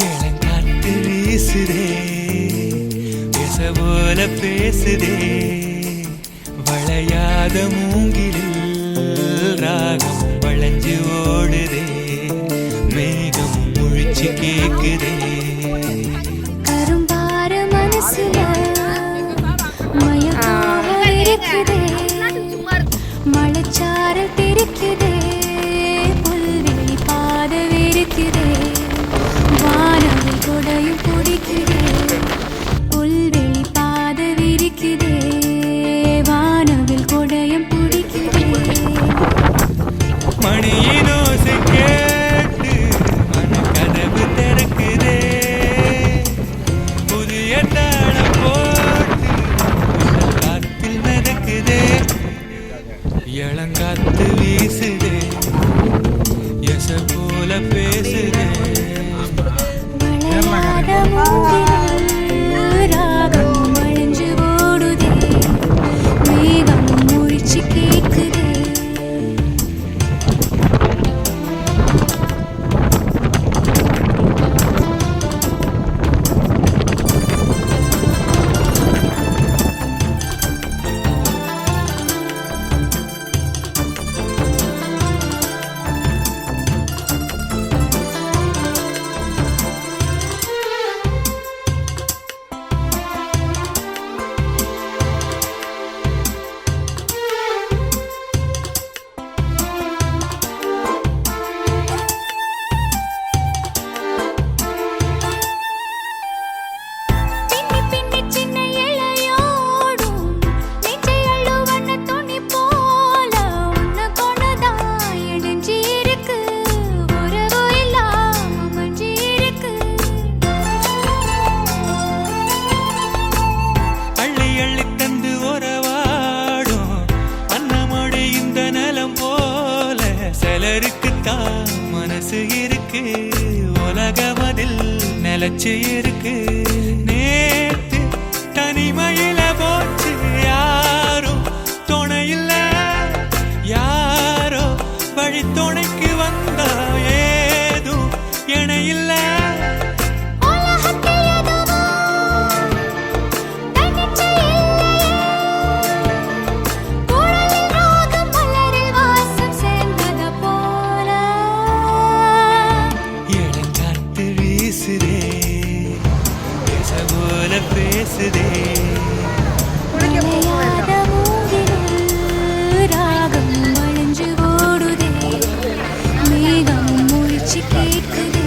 இளங்காத்து வீசுதே போல பேசுதே வளையாத மூங்கிலில் ராகம் வளைஞ்சு ஓடுதே மேகம் முழிச்சு கேக்குதே கரும்பார மனசுல மயமாக இருக்குதே மழைச்சாரல் தெரிக்குதே புல்வெளி பாத விரிக்குதே வானவில் கொடையும் பிடிக்குதே புல்வெளி பாத விரிக்குதே வானவில் கொடையும் பிடிக்குதே மணியின் ஓசை கேட்டு மனக்கதவு திறக்குதே புதிய தாளம் போட்டு காத்தில் மிதக்குதே இளங்காத்து வீசுதே எச போல பேசுதே வளையாத மூங்கிலில் ராகம் வளைஞ்சு ஓடுதே மேகம் முழிச்சு கேக்குதே சிலருக்குத்தான் மனசு இருக்கு உலகமதில் நிலச்சு இருக்கு நேத்து தனிமையில போச்சு யாரோ துணையில்ல யாரோ வழி துணைக்கு வந்தா ஏதும் இணையில்ல பேசுதே வளையாத மூங்கிலில் ராகம் வளைஞ்சு ஓடுதே மேகம் முழிச்சு கேக்குதே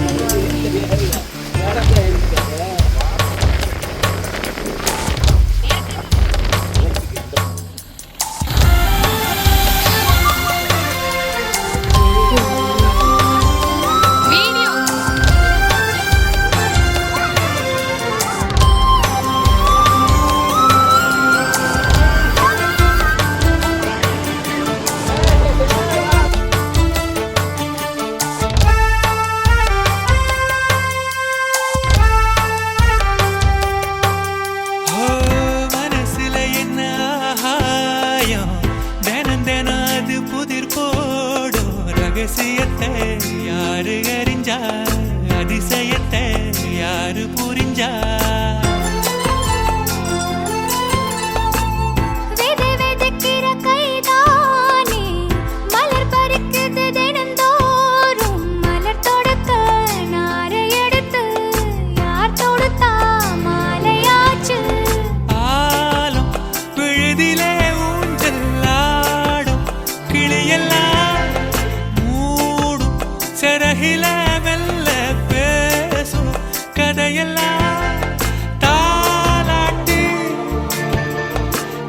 ரகசியத்தை யாரு அறிஞ்சா அதிசயத்தை யாரு புரிஞ்சா ஆலம் பிழுதிலே ஊஞ்சல்லாடும் கிளியெல்லாம் சரகில மெல்ல பேசும் கதையெல்லாம் தாலாட்டி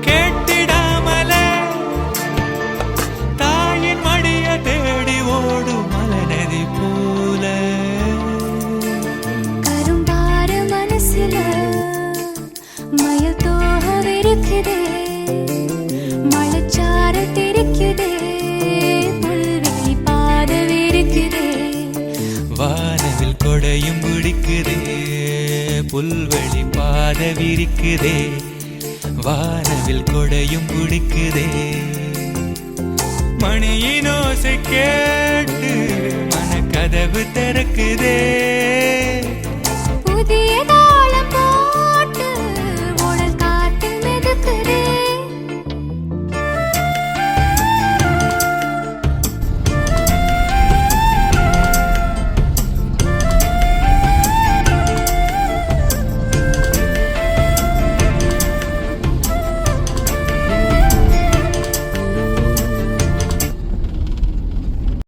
கேட்டிடாமலே தாயின் மடிய தேடி ஓடும் மலநதி போல கரும்பார மனசுல மயில் தோக விரிக்குதே மழைச்சாரல் தெரிக்குதே புல்வெளி பாத விரிக்குதே வானவில் கொடையும் பிடிக்குதே புல்வெளி பாத விரிக்குதே வானவில் கொடையும் பிடிக்குதே மணியின் ஓசை கேட்டு மனக்கதவு திறக்குதே